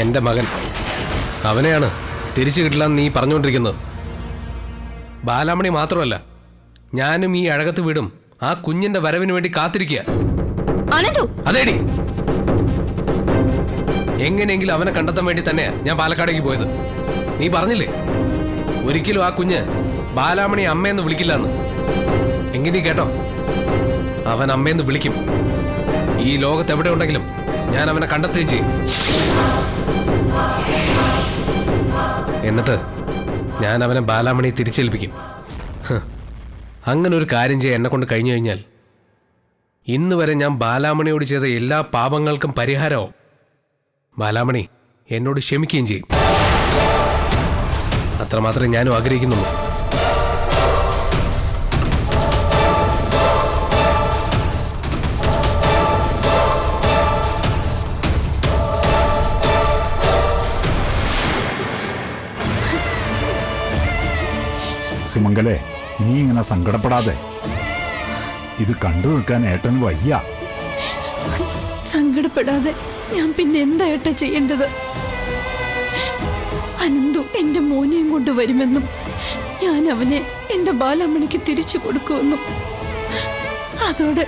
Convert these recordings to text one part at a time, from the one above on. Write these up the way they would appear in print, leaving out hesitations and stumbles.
എന്റെ മകൻ അവനെയാണ് തിരിച്ചു കിട്ടില്ല നീ പറഞ്ഞുകൊണ്ടിരിക്കുന്നത്. ബാലാമണി മാത്രമല്ല, ഞാനും ഈ അഴകത്ത് വീടും ആ കുഞ്ഞിന്റെ വരവിന് വേണ്ടി കാത്തിരിക്കുക. അതേടി, എങ്ങനെയെങ്കിലും അവനെ കണ്ടെത്താൻ വേണ്ടി തന്നെയാ ഞാൻ പാലക്കാടേക്ക് പോയത്. നീ പറഞ്ഞില്ലേ ഒരിക്കലും ആ കുഞ്ഞ് ബാലാമണി അമ്മയെന്ന് വിളിക്കില്ലെന്ന്. എങ്കിൽ നീ കേട്ടോ, അവൻ അമ്മയെന്ന് വിളിക്കും. ഈ ലോകത്ത് എവിടെ ഉണ്ടെങ്കിലും ഞാൻ അവനെ കണ്ടെത്തുകയും ചെയ്യും. എന്നിട്ട് ഞാൻ അവനെ ബാലാമണി തിരിച്ചേൽപ്പിക്കും. അങ്ങനെ ഒരു കാര്യം ചെയ്യാൻ എന്നെ കൊണ്ട് കഴിഞ്ഞു കഴിഞ്ഞാൽ ഇന്ന് വരെ ഞാൻ ബാലാമണിയോട് ചെയ്ത എല്ലാ പാപങ്ങൾക്കും പരിഹാരവും ബാലാമണി എന്നോട് ക്ഷമിക്കുകയും ചെയ്യും. അത്രമാത്രമേ ഞാനും ആഗ്രഹിക്കുന്നുള്ളൂ. സുമംഗലേ, നീ ഇങ്ങനെ സങ്കടപ്പെടാതെ. ഇത് കണ്ടു നിൽക്കാൻ ഏട്ടന് വയ്യ. സങ്കടപ്പെടാതെ ഞാൻ പിന്നെ എന്താ ഏട്ടാ ചെയ്യേണ്ടത്? അനന്തു എന്റെ മോനെയും കൊണ്ട് വരുമെന്നും ഞാൻ അവനെ എന്റെ ബാലാമണിക്ക് തിരിച്ചു കൊടുക്കുമെന്നും അതോടെ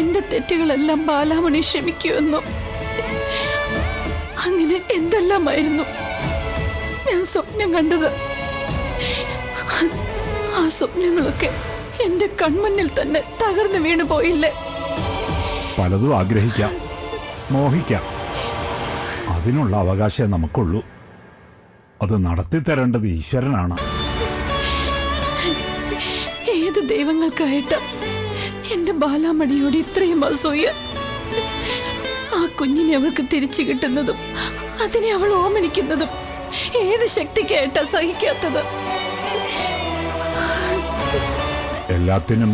എന്റെ തെറ്റുകളെല്ലാം ബാലാമണി ക്ഷമിക്കുമെന്നും അങ്ങനെ എന്തെല്ലാമായിരുന്നു ഞാൻ സ്വപ്നം കണ്ടത്. ആ സ്വപ്നങ്ങളൊക്കെ എന്റെ കൺമുന്നിൽ തന്നെ തകർന്നു വീണു പോയില്ലേ? പലതും ആഗ്രഹിക്കാം, മോഹിക്കാം. അതിനുള്ള അവകാശം നമുക്കുള്ളൂ. അത് നടത്തിത്തരേണ്ടത് ഈശ്വരനാണ്. ഏത് ദൈവങ്ങൾക്കായിട്ട് എന്റെ ബാലാമണിയോട് ഇത്രയും അസൂയ? ആ കുഞ്ഞിനെ അവൾക്ക് തിരിച്ചു കിട്ടുന്നതും അതിനെ അവൾ ഓമനിക്കുന്നതും ഏത് ശക്തിക്കായിട്ടാ സഹിക്കാത്തത്? എല്ലാത്തിനും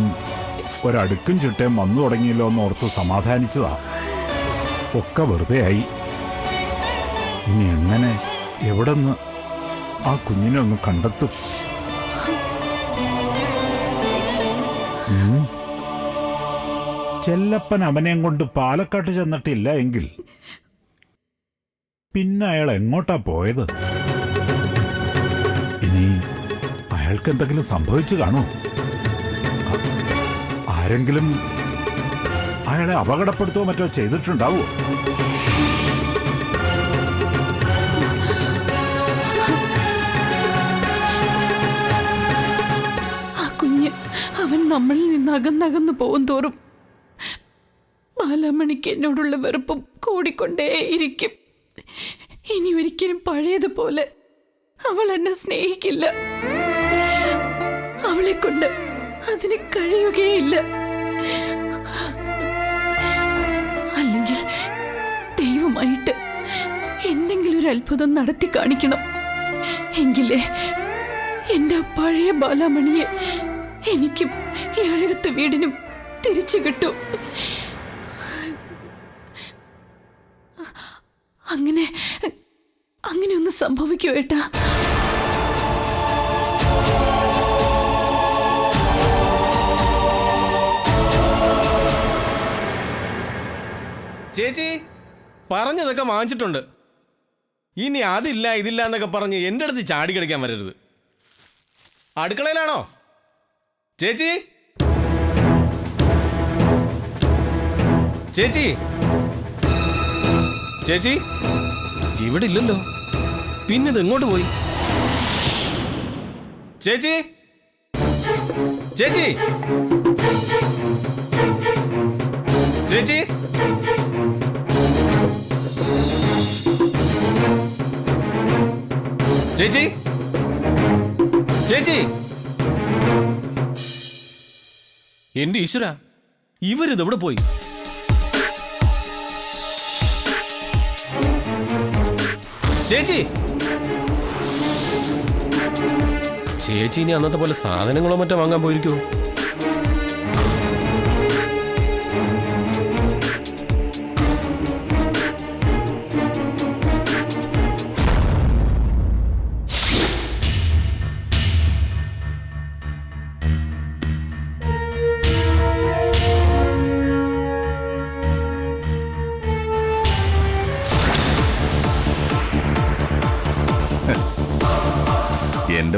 ഒരടുക്കും ചിട്ടയും വന്നു തുടങ്ങിയല്ലോ എന്ന് ഓർത്ത് സമാധാനിച്ചതാ. ഒക്കെ വെറുതെയായി. ഇനി എങ്ങനെ, എവിടെന്ന് ആ കുഞ്ഞിനെ ഒന്ന് കണ്ടെത്തും? ചെല്ലപ്പൻ അവനെയും കൊണ്ട് പാലക്കാട്ട് ചെന്നിട്ടില്ല എങ്കിൽ പിന്നെ അയാൾ എങ്ങോട്ടാ പോയത്? ഇനി അയാൾക്ക് എന്തെങ്കിലും സംഭവിച്ചു കാണോ? ആരെങ്കിലും അയാളെ അപകടപ്പെടുത്തുകയോ മറ്റോ ചെയ്തിട്ടുണ്ടാവോ? ആ കുഞ്ഞ് അവൻ നമ്മളിൽ നിന്ന് അകന്നകന്നു പോകും തോറും ബാലാമണിക്ക് എന്നോടുള്ള വെറുപ്പും കൂടിക്കൊണ്ടേയിരിക്കും. ഇനി ഒരിക്കലും പഴയതുപോലെ അവൾ എന്നെ സ്നേഹിക്കില്ല. അവളെ കൊണ്ട് അതിന് കഴിയുകയില്ല. അല്ലെങ്കിൽ ദൈവമായിട്ട് എന്തെങ്കിലും ഒരു അത്ഭുതം നടത്തി കാണിക്കണം. എങ്കിലേ എന്റെ പഴയ ബാലാമണിയെ എനിക്കും ഈ അഴകത്തെ വീടിനും തിരിച്ചു കിട്ടും. അങ്ങനെ ഒന്ന് സംഭവിക്കോ ഏട്ടാ? ചേച്ചി പറഞ്ഞതൊക്കെ വാങ്ങിച്ചിട്ടുണ്ട്. ഇനി അതില്ല ഇതില്ല എന്നൊക്കെ പറഞ്ഞ് എൻ്റെ അടുത്ത് ചാടി കളിക്കാൻ വരരുത്. അടുക്കളയിലാണോ ചേച്ചി? ചേച്ചി ചേച്ചി ഇവിടെ ഇല്ലല്ലോ. പിന്നിത് എങ്ങോട്ട് പോയി? ചേച്ചി ചേച്ചി ചേച്ചി ചേച്ചി ചേച്ചി എന്റെ ഈശ്വര, ഇവരിതെവിടെ പോയി? ചേച്ചി ചേച്ചി ഇനി അന്നത്തെ പോലെ സാധനങ്ങളോ മറ്റോ വാങ്ങാൻ പോയിരിക്കോ?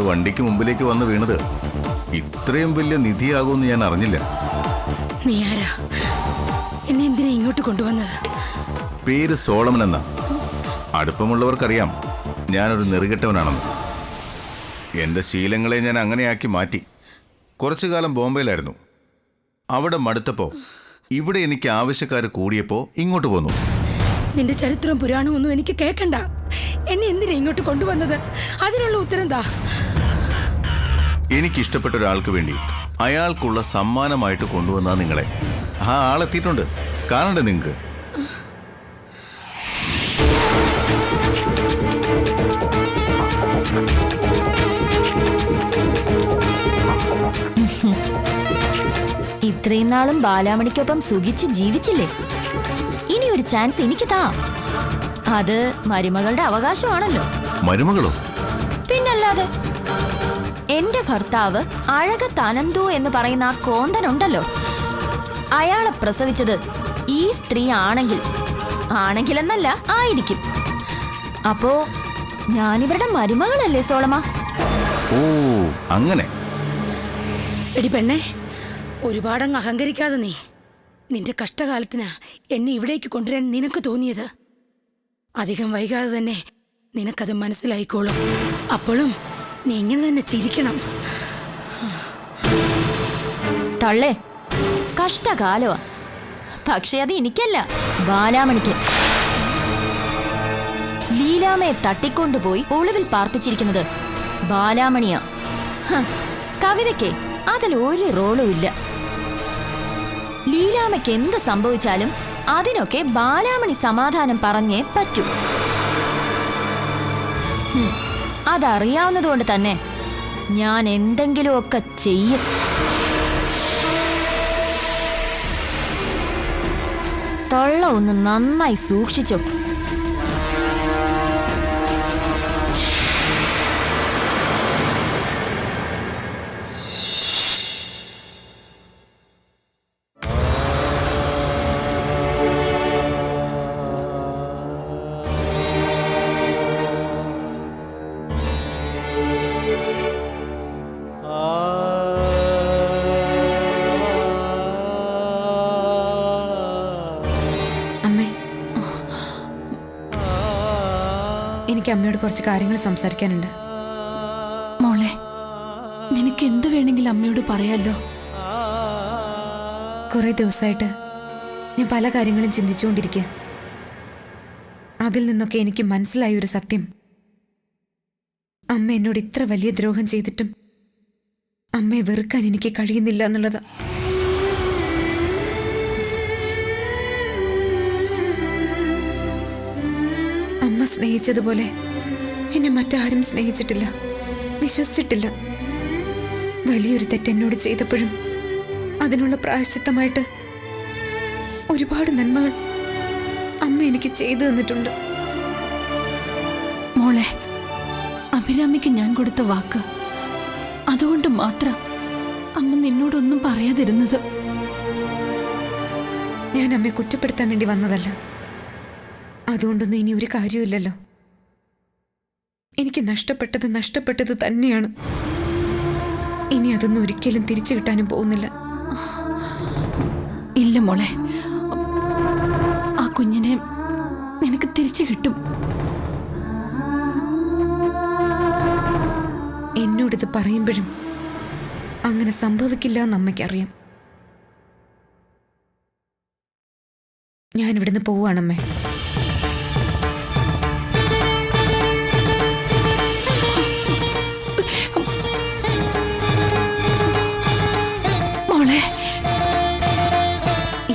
വണ്ടിക്ക് മുമ്പിലേക്ക് വന്ന് വീണത് ഇത്രയും വലിയ നിധിയാകുമെന്ന് ഞാൻ അറിഞ്ഞില്ല. നീ ആരാ? എന്നെ എന്തിനാ ഇങ്ങോട്ട് കൊണ്ടുവന്നത്? പേര് സോളമൻ എന്നാ. അടുപ്പമുള്ളവർക്കറിയാം ഞാനൊരു നെറുകെട്ടവനാണെന്ന്. എൻ്റെ ശീലങ്ങളെ ഞാൻ അങ്ങനെയാക്കി മാറ്റി. കുറച്ചു കാലം ബോംബെയിലായിരുന്നു. അവിടെ മടുത്തപ്പോൾ ഇവിടെ എനിക്ക് ആവശ്യക്കാർ കൂടിയപ്പോൾ ഇങ്ങോട്ട് പോന്നു. നിന്റെ ചരിത്രവും പുരാണവും ഒന്നും എനിക്ക് കേൾക്കണ്ട. എന്നെ എന്തിനാ ഇങ്ങോട്ട് കൊണ്ടുവന്നത്? അതിനുള്ള ഉത്തരം താ. എനിക്കിഷ്ടപ്പെട്ട ഒരാൾക്ക് വേണ്ടി അയാൾക്കുള്ള സമ്മാനമായിട്ട് കൊണ്ടുവന്നാ നിങ്ങളെ. ആ ആളെത്തിയിട്ടുണ്ട്, കാണണ്ടേ നിങ്ങൾക്ക്? ഇത്രയും നാളും ബാലാമണിക്കൊപ്പം സുഖിച്ച് ജീവിച്ചില്ലേ? ഇനി ഒരു ചാൻസ് എനിക്ക് താ. അത് മരുമകളുടെ അവകാശമാണല്ലോ. മരുമകളോ? പിന്നല്ലാതെ. എന്റെ ഭർത്താവ് അഴകത്ത് അനന്തു എന്ന് പറയുന്ന ആ കോന്തനുണ്ടല്ലോ, അയാളെ പ്രസവിച്ചത് ഈ സ്ത്രീ ആണെങ്കിലെന്നല്ല ആയിരിക്കും. അപ്പോ ഞാനിവരുടെ മരുമകളല്ലേ സോളമ? ഓ അങ്ങനെ. എടി പെണ്ണെ, ഒരുപാടങ്ങ് അഹങ്കരിക്കാതെ നീ. നിന്റെ കഷ്ടകാലത്തിനാ എന്നെ ഇവിടേക്ക് കൊണ്ടുവരാൻ നിനക്ക് തോന്നിയത്. അധികം വൈകാതെ തന്നെ നിനക്കത് മനസ്സിലായിക്കോളും. അപ്പോഴും നീ ഇങ്ങനെ തന്നെ ചിരിക്കണം. തള്ളേ, കഷ്ടകാലമാ. പക്ഷെ അത് എനിക്കല്ല, ബാലാമണിക്ക്. ലീലാമയെ തട്ടിക്കൊണ്ടുപോയി ഒളിവിൽ പാർപ്പിച്ചിരിക്കുന്നത് ബാലാമണിയാ. കവിതയ്ക്ക് അതിൽ ഒരു റോളും ഇല്ല. ലീലാമയ്ക്ക് എന്ത് സംഭവിച്ചാലും അതിനൊക്കെ ബാലാമണി സമാധാനം പറഞ്ഞേ പറ്റൂ. അതറിയാവുന്നതുകൊണ്ട് തന്നെ ഞാൻ എന്തെങ്കിലുമൊക്കെ ചെയ്യും. തൊള്ള ഒന്ന് നന്നായി സൂക്ഷിച്ചോ. എനിക്ക് അമ്മയോട് കുറച്ച് കാര്യങ്ങൾ സംസാരിക്കാനുണ്ട്. മോളെ, നിനക്ക് എന്ത് വേണമെങ്കിലും അമ്മയോട് പറയാലോ. കുറെ ദിവസമായിട്ട് ഞാൻ പല കാര്യങ്ങളും ചിന്തിച്ചുകൊണ്ടിരിക്കുക. അതിൽ നിന്നൊക്കെ എനിക്ക് മനസ്സിലായ ഒരു സത്യം, അമ്മ എന്നോട് ഇത്ര വലിയ ദ്രോഹം ചെയ്തിട്ടും അമ്മയെ വെറുക്കാൻ എനിക്ക് കഴിയുന്നില്ല എന്നുള്ളതാ. അമ്മ സ്നേഹിച്ചതുപോലെ എന്നെ മറ്റാരും സ്നേഹിച്ചിട്ടില്ല, വിശ്വസിച്ചിട്ടില്ല. വലിയൊരു തെറ്റെന്നോട് ചെയ്തപ്പോഴും അതിനുള്ള പ്രായശ്ചിത്തമായിട്ട് ഒരുപാട് നന്മകൾ അമ്മ എനിക്ക് ചെയ്തു തന്നിട്ടുണ്ട്. മോളെ, അഭിരാമിക്ക് ഞാൻ കൊടുത്ത വാക്ക്, അതുകൊണ്ട് മാത്രം അമ്മ നിന്നോടൊന്നും പറയാതിരുന്നത്. ഞാൻ അമ്മയെ കുറ്റപ്പെടുത്താൻ വേണ്ടി വന്നതല്ല. അതുകൊണ്ടൊന്നും ഇനി ഒരു കാര്യമില്ലല്ലോ. എനിക്ക് നഷ്ടപ്പെട്ടത് തന്നെയാണ്. ഇനി അതൊന്നും ഒരിക്കലും തിരിച്ചു കിട്ടാനും പോകുന്നില്ല. ഇല്ല മോളെ, ആ കുഞ്ഞിനെ നിനക്ക് തിരിച്ചു കിട്ടും. എന്നോടിത് പറയുമ്പോഴും അങ്ങനെ സംഭവിക്കില്ല എന്ന് അമ്മയ്ക്കറിയാം. ഞാനിവിടുന്ന് പോവുകയാണമ്മേ.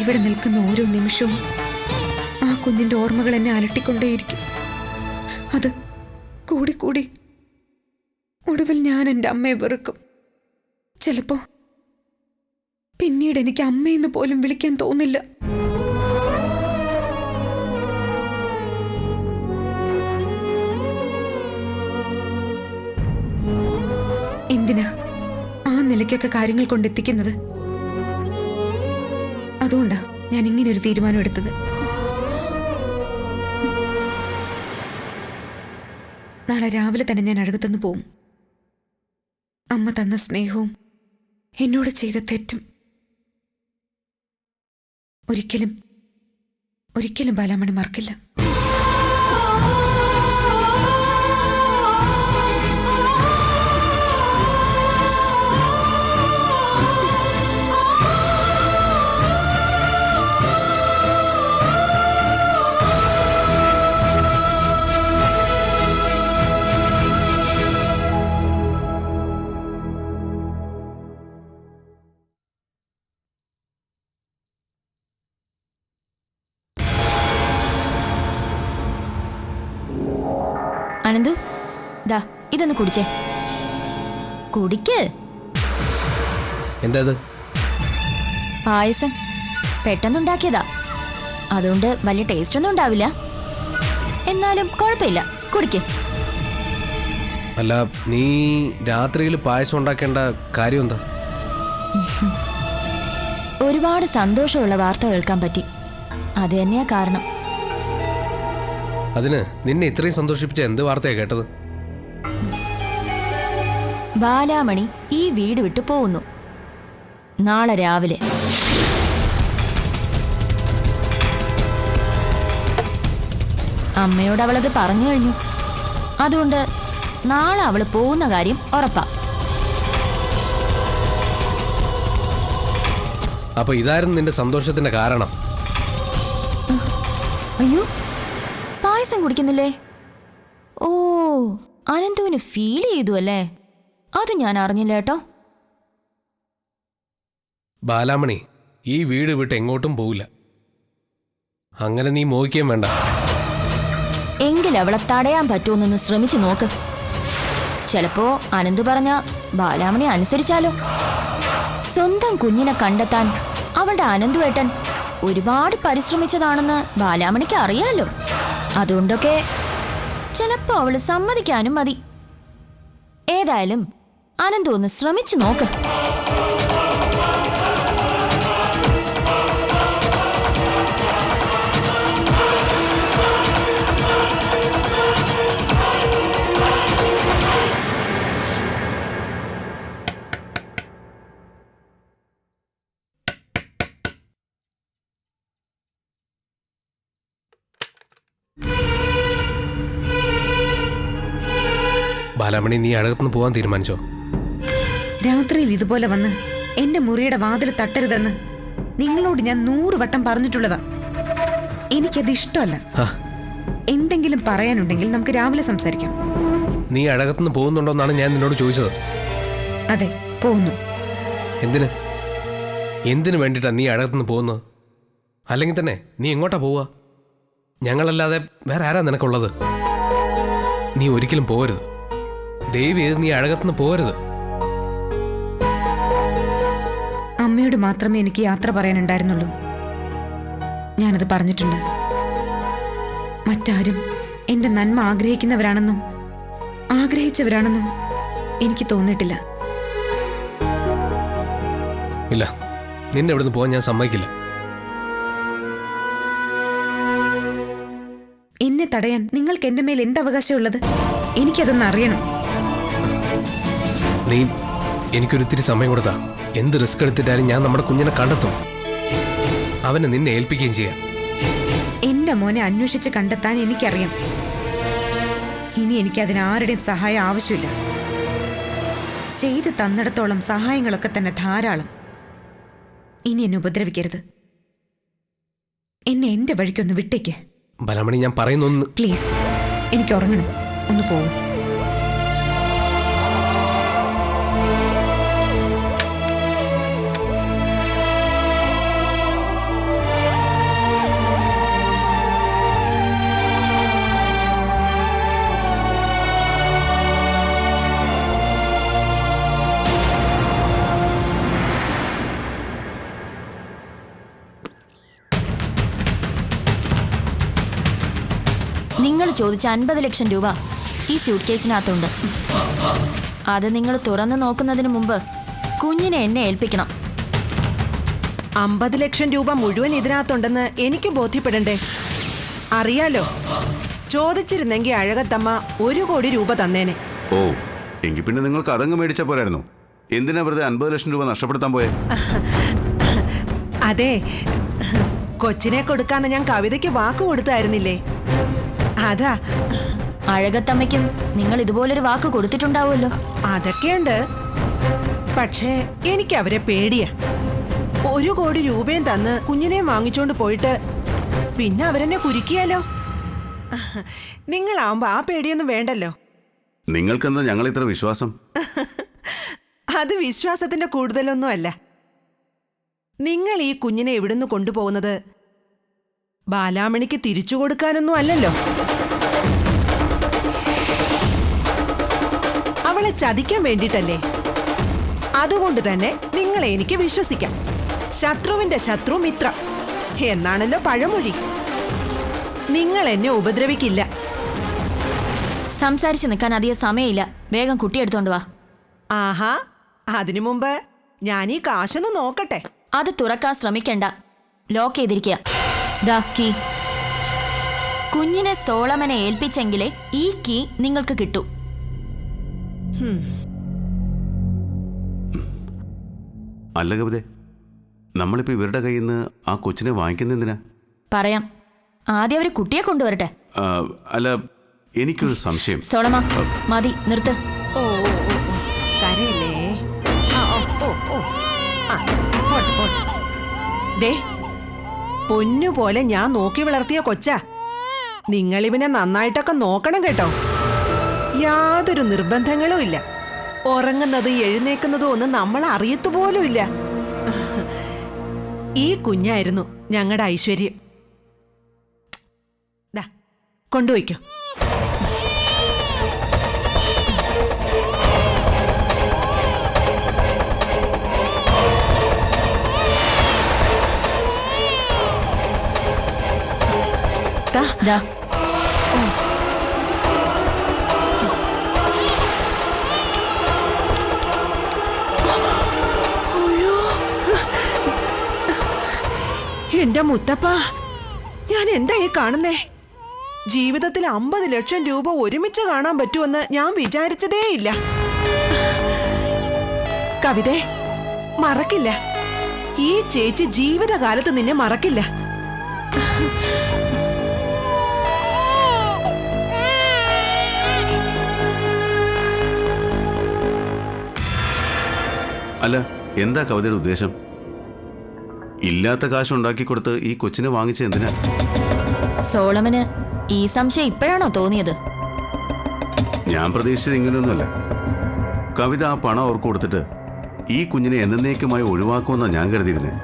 ഇവിടെ നിൽക്കുന്ന ഓരോ നിമിഷവും ആ കുഞ്ഞിന്റെ ഓർമ്മകൾ എന്നെ അലട്ടിക്കൊണ്ടേയിരിക്കും. അത് കൂടി ഒടുവിൽ ഞാൻ എൻ്റെ അമ്മയെ വെറുക്കും. ചിലപ്പോ പിന്നീട് എനിക്ക് അമ്മയെന്ന് പോലും വിളിക്കാൻ തോന്നില്ല. എന്തിനാ ആ നിലയ്ക്കൊക്കെ കാര്യങ്ങൾ കൊണ്ടെത്തിക്കുന്നത്? അതുകൊണ്ടാ ഞാൻ ഇങ്ങനൊരു തീരുമാനം എടുത്തത്. നാളെ രാവിലെ തന്നെ ഞാൻ അഴകത്തുനിന്ന് പോവും. അമ്മ തന്ന സ്നേഹവും എന്നോട് ചെയ്ത തെറ്റും ഒരിക്കലും ഒരിക്കലും ബാലാമണി മറക്കില്ല. അനന്തു, ദാ ഇതൊന്ന് കുടിച്ചേ. കുടിക്ക്. എന്താ ഇത്? പായസം പെട്ടെന്നുണ്ടാക്കിയതാ, അതുകൊണ്ട് വലിയ ടേസ്റ്റ് ഒന്നും ഉണ്ടാവില്ല. എന്നാലും കുഴപ്പമില്ല, കുടിക്ക്. അല്ല, നീ രാത്രിയിൽ പായസം ഉണ്ടാക്കേണ്ട കാര്യം എന്താ? ഒരുപാട് സന്തോഷമുള്ള വാർത്ത കേൾക്കാൻ പറ്റി, അത് തന്നെയാ കാരണം. അതിന് നിന്നെ ഇത്രയും സന്തോഷിപ്പിച്ച എന്ത് വാർത്തയാ കേട്ടത്? ബാലാമണി ഈ വീട് വിട്ടു പോകുന്നു നാളെ രാവിലെ. അമ്മയോട് അവളത് പറഞ്ഞു കഴിഞ്ഞു. അതുകൊണ്ട് നാളെ അവള് പോകുന്ന കാര്യം ഉറപ്പാ. അപ്പൊ ഇതായിരുന്നു നിന്റെ സന്തോഷത്തിന്റെ കാരണം? അയ്യോ, പായസം കുടിക്കുന്നില്ലേ? ഓ, അനന്തുവിന് ഫീൽ ചെയ്തു അല്ലേ? അത് ഞാൻ അറിഞ്ഞില്ല കേട്ടോ. ബാലാമണി ഈ വീട് വിട്ട് എങ്ങോട്ടും പോവില്ല. അങ്ങനെ നീ മോഹിക്കുകയും വേണ്ട. എങ്കിൽ അവളെ തടയാൻ പറ്റുമെന്നൊന്ന് ശ്രമിച്ചു നോക്ക്. ചിലപ്പോ അനന്തു പറഞ്ഞ ബാലാമണി അനുസരിച്ചാലോ. സ്വന്തം കുഞ്ഞിനെ കണ്ടെത്താൻ അവളുടെ അനന്തുവേട്ടൻ ഒരുപാട് പരിശ്രമിച്ചതാണെന്ന് ബാലാമണിക്ക് അറിയാലോ. അതുകൊണ്ടൊക്കെ ചിലപ്പോ അവള് സമ്മതിക്കാനും മതി. ഏതായാലും അനന്തു ഒന്ന് ശ്രമിച്ചു നോക്ക്. ബാലാമണി, നീ അഴകത്തുനിന്ന് പോകാൻ തീരുമാനിച്ചോ? രാത്രിയിൽ ഇതുപോലെ വന്ന് എന്റെ മുറിയുടെ വാതിൽ തട്ടരുതെന്ന് നിങ്ങളോട് ഞാൻ 100 വട്ടം പറഞ്ഞിട്ടുള്ളതാ. എനിക്കത് ഇഷ്ടമല്ല. എന്തെങ്കിലും പറയാനുണ്ടെങ്കിൽ നമുക്ക് രാവിലെ സംസാരിക്കാം. നീ അഴകത്തുനിന്ന് പോകുന്നുണ്ടോന്നാണ് ഞാൻ നിന്നോട് ചോദിച്ചത്. അതെ, പോകുന്നു. എന്തിന്? എന്തിനു വേണ്ടിയിട്ടാ നീ അഴകത്തുനിന്ന് പോകുന്നത്? അല്ലെങ്കിൽ തന്നെ നീ എങ്ങോട്ടാ പോവുക? ഞങ്ങളല്ലാതെ വേറെ ആരാ നിനക്കുള്ളത്? നീ ഒരിക്കലും പോകരുത്. ദയവ് ചെയ്ത് നീ അഴകത്തുനിന്ന് പോകരുത്. അമ്മയോട് മാത്രമേ എനിക്ക് യാത്ര പറയാനുണ്ടായിരുന്നുള്ളൂ. ഞാനത് പറഞ്ഞിട്ടുണ്ട്. മറ്റാരും എന്റെ നന്മ ആഗ്രഹിക്കുന്നവരാണെന്നോ ആഗ്രഹിച്ചവരാണെന്നോ എനിക്ക് തോന്നിയിട്ടില്ല. ഇല്ല, നിന്നെ ഇവിടുന്ന് പോകാൻ ഞാൻ സമ്മതിക്കില്ല. എന്നെ തടയാൻ നിങ്ങൾക്ക് എന്റെ മേൽ എന്ത് അവകാശമുള്ളത്? എനിക്കതൊന്ന് അറിയണം. നീ എനിക്കൊരിത്തിരി സമയം കൊടുത്താ എന്ത് റിസ്ക് എടുത്തിട്ടാലും ഞാൻ നമ്മുടെ കുഞ്ഞിനെ കണ്ടെത്തും. അവനെ നിന്നെ ഏൽപ്പിക്കുകയും ചെയ്യാം. എന്റെ മോനെ അന്വേഷിച്ച് കണ്ടെത്താൻ എനിക്കറിയാം. ഇനി എനിക്കതിന് ആരുടെയും സഹായം ആവശ്യമില്ല. ചെയ്തു തന്നിടത്തോളം സഹായങ്ങളൊക്കെ തന്നെ ധാരാളം. ഇനി എന്നെ ഉപദ്രവിക്കരുത്. എന്നെ എന്റെ വഴിക്കൊന്ന് വിട്ടേക്ക്. ബാലാമണി, ഞാൻ പറയുന്നൊന്ന് പ്ലീസ്. എനിക്ക് ഉറങ്ങണം. ഒന്ന് പോവും. നിങ്ങൾ ചോദിച്ച 50 ലക്ഷം രൂപ ഈ സ്യൂട്ട് കേസിനകത്തുണ്ട്. അത് നിങ്ങൾ തുറന്നു നോക്കുന്നതിന് മുമ്പ് കുഞ്ഞിനെ എന്നെ ഏൽപ്പിക്കണം. 50 ലക്ഷം രൂപ മുഴുവൻ ഇതിനകത്തുണ്ടെന്ന് എനിക്ക് ബോധ്യപ്പെടണ്ടേ? അറിയാലോ, ചോദിച്ചിരുന്നെങ്കിൽ അഴകത്തമ്മ 1 കോടി രൂപ തന്നേനെ. ഓ, എങ്കിൽ പിന്നെ നിങ്ങൾക്ക് അതങ്ങ് മേടിച്ചാൽ പോരായിരുന്നു. എന്തിനാ വെറുതെ 50 ലക്ഷം രൂപ നഷ്ടപ്പെടുത്താൻ പോയേ? അതെ, കൊച്ചിനെ കൊടുക്കാന്ന് ഞാൻ കവിതയ്ക്ക് വാക്ക് കൊടുത്തായിരുന്നില്ലേ, അതാ. അഴകത്തമ്മയ്ക്കും നിങ്ങൾ ഇതുപോലൊരു വാക്ക് കൊടുത്തിട്ടുണ്ടാവുമല്ലോ. അതൊക്കെയുണ്ട്. പക്ഷേ എനിക്ക് അവരെ പേടിയാ. 1 കോടി രൂപയും തന്ന് കുഞ്ഞിനെ വാങ്ങിച്ചോണ്ട് പോയിട്ട് പിന്നെ അവരെന്നെ കുരുക്കിയാലോ? നിങ്ങളാവുമ്പോ ആ പേടിയൊന്നും വേണ്ടല്ലോ. നിങ്ങൾക്കെന്താ ഞങ്ങൾ ഇത്ര വിശ്വാസം? അത് വിശ്വാസത്തിന്റെ കൂടുതലൊന്നും അല്ല. നിങ്ങൾ ഈ കുഞ്ഞിനെ എവിടുന്ന് കൊണ്ടുപോകുന്നത് ബാലാമണിക്ക് തിരിച്ചു കൊടുക്കാനൊന്നും അല്ലല്ലോ. അവളെ ചതിക്കാൻ വേണ്ടിയിട്ടല്ലേ. അതുകൊണ്ട് തന്നെ നിങ്ങളെ എനിക്ക് വിശ്വസിക്കാം. ശത്രുവിന്റെ ശത്രു മിത്രം എന്നാണല്ലോ പഴമൊഴി. നിങ്ങൾ എന്നെ ഉപദ്രവിക്കില്ല. സംസാരിച്ച് നിൽക്കാൻ അധികം സമയമില്ല. വേഗം കുട്ടിയെടുത്തോണ്ട് വാ. ആഹാ, അതിനു മുമ്പ് ഞാൻ ഈ കാശൊന്ന് നോക്കട്ടെ. അത് തുറക്കാൻ ശ്രമിക്കണ്ട. ലോക്ക് ചെയ്തിരിക്കുക. ദാ കീ. കുഞ്ഞിനെ സോളമനെ ഏൽപ്പിച്ചെങ്കിലേ ഈ കീ നിങ്ങൾക്ക് കിട്ടൂ. അല്ല കവിതേ, നമ്മളിപ്പോൾ ഇവരുടെ കയ്യിൽ നിന്ന് ആ കൊച്ചിനെ വാങ്ങിക്കുന്നതിനാ? പറയാം. ആദ്യം അവർ കുട്ടിയെ കൊണ്ടുവരട്ടെ. അല്ല, എനിക്കൊരു സംശയം. സോളമ, മതി, നിർത്ത്. ഓ ഓ ഓ ഓ, കരയില്ലേ? ആ, ഓ ഓ ഓ ആ, പോട്ടെ, പോട്ടെ. ദേ, പൊന്നുപോലെ ഞാൻ നോക്കി വളർത്തിയ കൊച്ചാ. നിങ്ങളിവനെ നന്നായിട്ടൊക്കെ നോക്കണം കേട്ടോ. യാതൊരു നിർബന്ധങ്ങളും ഇല്ല. ഉറങ്ങുന്നത് എഴുന്നേക്കുന്നതും ഒന്നും നമ്മൾ അറിയത്തുപോലും ഇല്ല. ഈ കുഞ്ഞായിരുന്നു ഞങ്ങളുടെ ഐശ്വര്യം. ദാ, കൊണ്ടുപോയിക്കോ. ദാ. എന്റെ മുത്തപ്പ, ഞാൻ എന്തായി കാണുന്നേ? ജീവിതത്തിൽ 50 ലക്ഷം രൂപ ഒരുമിച്ച് കാണാൻ പറ്റുമെന്ന് ഞാൻ വിചാരിച്ചതേയില്ല. കവിതേ, മറക്കില്ല. ഈ ചേച്ചി ജീവിതകാലത്ത് നിന്നെ മറക്കില്ല. അല്ല, എന്താ കവിതയുടെ ഉദ്ദേശം? ഇല്ലാത്ത കാശ് ഉണ്ടാക്കി കൊടുത്ത് ഈ കൊച്ചിനെ വാങ്ങിച്ച എന്തിനാ? സോളമന് ഈ സംശയം ഇപ്പോഴാണോ തോന്നിയത്? ഞാൻ പ്രതീക്ഷിച്ചത് ഇങ്ങനെയൊന്നുമല്ല. കവിത ആ പണം അവർക്ക് കൊടുത്തിട്ട് ഈ കുഞ്ഞിനെ എന്നേക്കുമായി ഒഴിവാക്കുമെന്നാണ് ഞാൻ കരുതിയിരുന്നത്.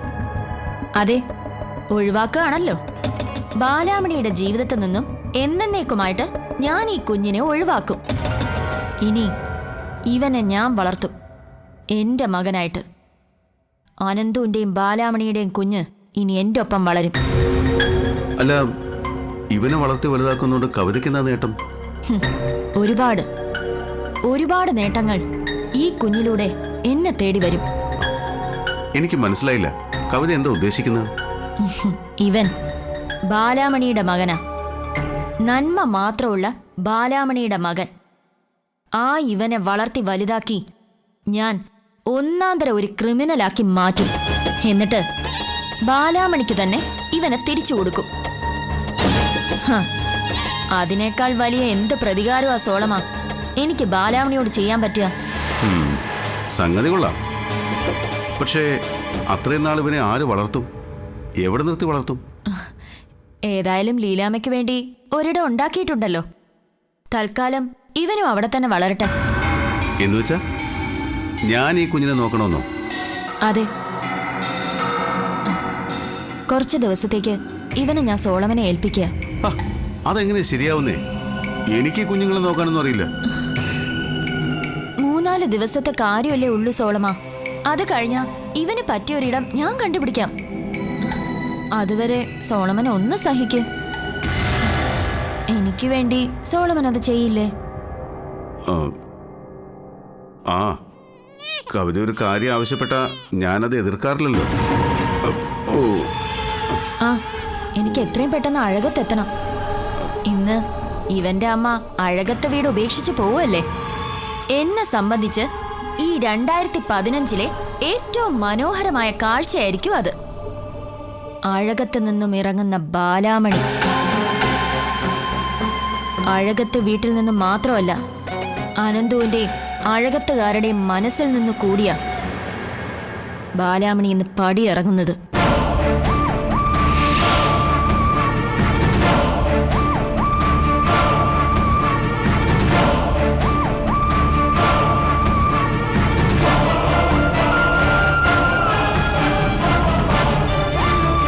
അതെ, ഒഴിവാക്കുകയാണല്ലോ. ബാലാമണിയുടെ ജീവിതത്തിൽ നിന്നും എന്നേക്കുമായിട്ട് ഞാൻ ഈ കുഞ്ഞിനെ ഒഴിവാക്കും. ഇനി ഇവനെ ഞാൻ വളർത്തും എന്റെ മകനായിട്ട്. അനന്തുവിന്റെയും ബാലാമണിയുടെയും കുഞ്ഞ് ഇനി എന്റെ ഒപ്പം വളരും. അല്ല, ഇവനെ വളർത്തി വലുതാക്കുന്നതുകൊണ്ട് കവിതയ്ക്ക് എന്താ നേട്ടം? ഒരുപാട് ഒരുപാട് നേട്ടങ്ങൾ ഈ കുഞ്ഞിലൂടെ എന്നെ തേടി വരും. എനിക്ക് മനസ്സിലായില്ല, കവിത എന്താ ഉദ്ദേശിക്കുന്നത്? ഇവൻ ബാലാമണിയുടെ മകനാ. നന്മ മാത്രമുള്ള ബാലാമണിയുടെ മകൻ. ആ ഇവനെ വളർത്തി വലുതാക്കി ഞാൻ ഒന്നാന്തര ഒരു ക്രിമിനലാക്കി മാറ്റും. എന്നിട്ട് ബാലാമണിക്ക് തന്നെ ഇവനെ തിരിച്ചു കൊടുക്കും. അതിനേക്കാൾ വലിയ എന്ത് പ്രതികാരമാ സോളമ എനിക്ക് ബാലാമണിയോട് ചെയ്യാൻ പറ്റുക? സംഗതി കൊള്ളാം. പക്ഷേ അത്രയും നാൾ ഇവനെ ആര് വളർത്തും? എവിടെ നിർത്തി വളർത്തും? ഏതായാലും ലീലാമ്മയ്ക്ക് വേണ്ടി ഒരിടം ഉണ്ടാക്കിയിട്ടുണ്ടല്ലോ. തൽക്കാലം ഇവനും അവിടെ തന്നെ വളരട്ടെ. എന്നുവെച്ചാ ഞാൻ ഈ കുഞ്ഞിനെ നോക്കണമെന്നോ? അതെ, കുറച്ച് ദിവസത്തേക്ക് ഇവനെ ഞാൻ സോളമനെ ഏൽപ്പിക്കുക. അതെങ്ങനെ ശരിയാവുന്നേ? എനിക്ക് കുഞ്ഞുങ്ങളെ നോക്കാനൊന്നും അറിയില്ല. 3-4 ദിവസത്തെ കാര്യമല്ലേ ഉള്ളൂ സോളമ. അത് കഴിഞ്ഞാ ഇവന് പറ്റിയൊരിടം ഞാൻ കണ്ടുപിടിക്കാം. അതുവരെ സോളമൻ ഒന്ന് സഹിക്കും. എനിക്ക് വേണ്ടി സോളമൻ അത് ചെയ്യില്ലേ? ആ, കവിത ഒരു കാര്യം ആവശ്യപ്പെട്ട ഞാനത് എതിർക്കാറില്ലല്ലോ. ഓ, ആ, എനിക്ക് എത്രയും പെട്ടെന്ന് അഴകത്തെത്തണം. 'ഇന്ന് ഇവന്റെ അമ്മ അഴകത്തെ വീട് ഉപേക്ഷിച്ച് പോവല്ലേ? എന്നെ സംബന്ധിച്ച് ഈ 2015-ലെ ഏറ്റവും മനോഹരമായ കാഴ്ചയായിരിക്കും അത്. അഴകത്ത് നിന്നും ഇറങ്ങുന്ന ബാലാമണി. അഴകത്ത് വീട്ടിൽ നിന്നും മാത്രമല്ല, അനന്തുവിന്റെയും അഴകത്തുകാരുടെയും മനസ്സിൽ നിന്ന് കൂടിയ ബാലാമണി ഇന്ന് പടിയിറങ്ങുന്നത്.